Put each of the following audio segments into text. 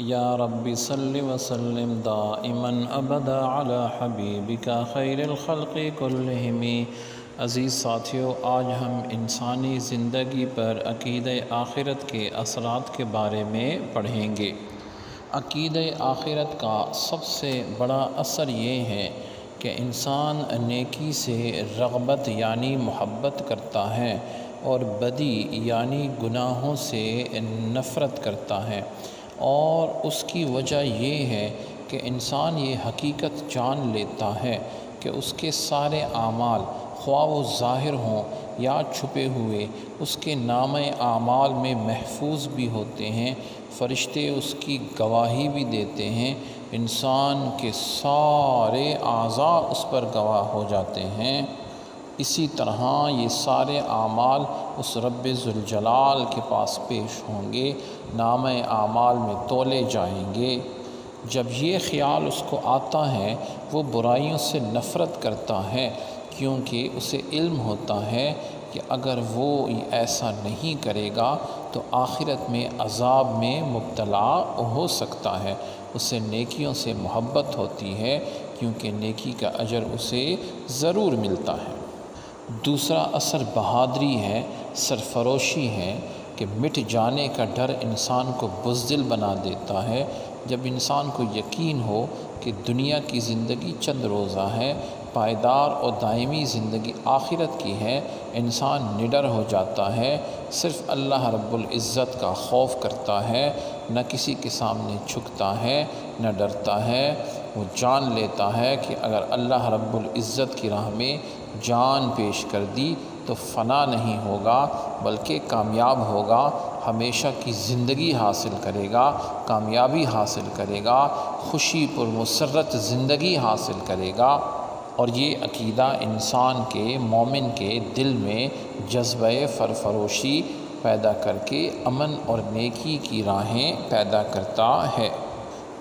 یا رب صل وسلم دائما ابدا علی حبیبک خیر الخلق کلہم۔ عزیز ساتھیو، آج ہم انسانی زندگی پر عقیدہ آخرت کے اثرات کے بارے میں پڑھیں گے۔ عقیدہ آخرت کا سب سے بڑا اثر یہ ہے کہ انسان نیکی سے رغبت یعنی محبت کرتا ہے اور بدی یعنی گناہوں سے نفرت کرتا ہے، اور اس کی وجہ یہ ہے کہ انسان یہ حقیقت جان لیتا ہے کہ اس کے سارے اعمال، خواہ وہ ظاہر ہوں یا چھپے ہوئے، اس کے نامہ اعمال میں محفوظ بھی ہوتے ہیں، فرشتے اس کی گواہی بھی دیتے ہیں، انسان کے سارے اعضاء اس پر گواہ ہو جاتے ہیں۔ اسی طرح یہ سارے اعمال اس رب ذوالجلال کے پاس پیش ہوں گے، نامہ اعمال میں تولے جائیں گے۔ جب یہ خیال اس کو آتا ہے، وہ برائیوں سے نفرت کرتا ہے، کیونکہ اسے علم ہوتا ہے کہ اگر وہ ایسا نہیں کرے گا تو آخرت میں عذاب میں مبتلا ہو سکتا ہے۔ اسے نیکیوں سے محبت ہوتی ہے کیونکہ نیکی کا اجر اسے ضرور ملتا ہے۔ دوسرا اثر بہادری ہے، سرفروشی ہے کہ مٹ جانے کا ڈر انسان کو بزدل بنا دیتا ہے۔ جب انسان کو یقین ہو کہ دنیا کی زندگی چند روزہ ہے، پائیدار اور دائمی زندگی آخرت کی ہے، انسان نڈر ہو جاتا ہے، صرف اللہ رب العزت کا خوف کرتا ہے، نہ کسی کے سامنے جھکتا ہے، نہ ڈرتا ہے۔ وہ جان لیتا ہے کہ اگر اللہ رب العزت کی راہ میں جان پیش کر دی تو فنا نہیں ہوگا بلکہ کامیاب ہوگا، ہمیشہ کی زندگی حاصل کرے گا، کامیابی حاصل کرے گا، خوشی پر مسرت زندگی حاصل کرے گا۔ اور یہ عقیدہ انسان کے، مومن کے دل میں جذبہ سرفروشی پیدا کر کے امن اور نیکی کی راہیں پیدا کرتا ہے۔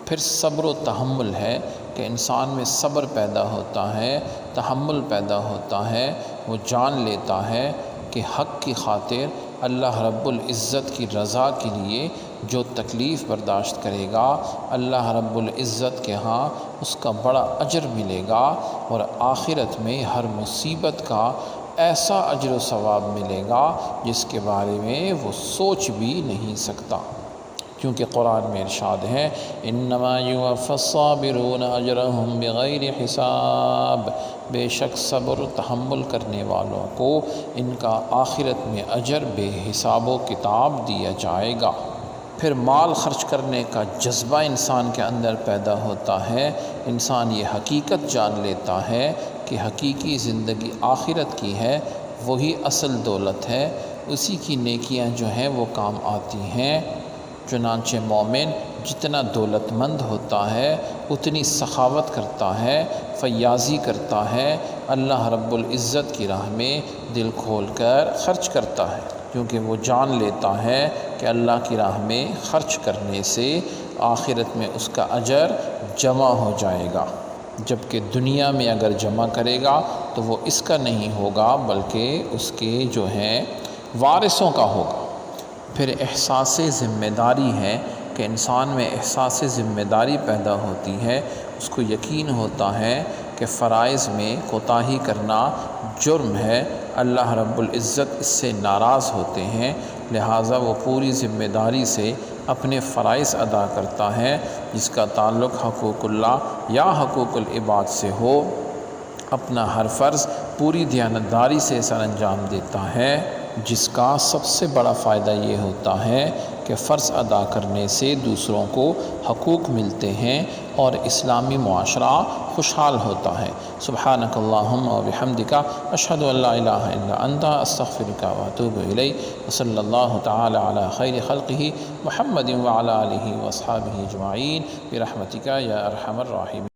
پھر صبر و تحمل ہے کہ انسان میں صبر پیدا ہوتا ہے، تحمل پیدا ہوتا ہے۔ وہ جان لیتا ہے کہ حق کی خاطر اللہ رب العزت کی رضا کے لیے جو تکلیف برداشت کرے گا، اللہ رب العزت کے ہاں اس کا بڑا اجر ملے گا، اور آخرت میں ہر مصیبت کا ایسا اجر و ثواب ملے گا جس کے بارے میں وہ سوچ بھی نہیں سکتا، کیونکہ قرآن میں ارشاد ہے انما یوفی الصابرون اجرهم بغیر حساب، بے شک صبر و تحمل کرنے والوں کو ان کا آخرت میں اجر بے حساب و کتاب دیا جائے گا۔ پھر مال خرچ کرنے کا جذبہ انسان کے اندر پیدا ہوتا ہے۔ انسان یہ حقیقت جان لیتا ہے کہ حقیقی زندگی آخرت کی ہے، وہی اصل دولت ہے، اسی کی نیکیاں جو ہیں وہ کام آتی ہیں۔ چنانچہ مومن جتنا دولت مند ہوتا ہے اتنی سخاوت کرتا ہے، فیاضی کرتا ہے، اللہ رب العزت کی راہ میں دل کھول کر خرچ کرتا ہے، کیونکہ وہ جان لیتا ہے کہ اللہ کی راہ میں خرچ کرنے سے آخرت میں اس کا اجر جمع ہو جائے گا، جبکہ دنیا میں اگر جمع کرے گا تو وہ اس کا نہیں ہوگا بلکہ اس کے جو ہیں وارثوں کا ہوگا۔ پھر احساس ذمہ داری ہے کہ انسان میں احساس ذمہ داری پیدا ہوتی ہے، اس کو یقین ہوتا ہے کہ فرائض میں کوتاہی کرنا جرم ہے، اللہ رب العزت اس سے ناراض ہوتے ہیں، لہٰذا وہ پوری ذمہ داری سے اپنے فرائض ادا کرتا ہے، جس کا تعلق حقوق اللہ یا حقوق العباد سے ہو، اپنا ہر فرض پوری دیانتداری سے سر انجام دیتا ہے، جس کا سب سے بڑا فائدہ یہ ہوتا ہے کہ فرض ادا کرنے سے دوسروں کو حقوق ملتے ہیں اور اسلامی معاشرہ خوشحال ہوتا ہے۔ سبحانک اللہم و بحمدک، اشہد ان لا الہ الا انت، استغفرک و اتوب الیک، وصلی اللہ تعالی علی خیر خلقہ محمد وعلی آلہ واصحابہ اجمعین برحمتک یا ارحم الراحمین۔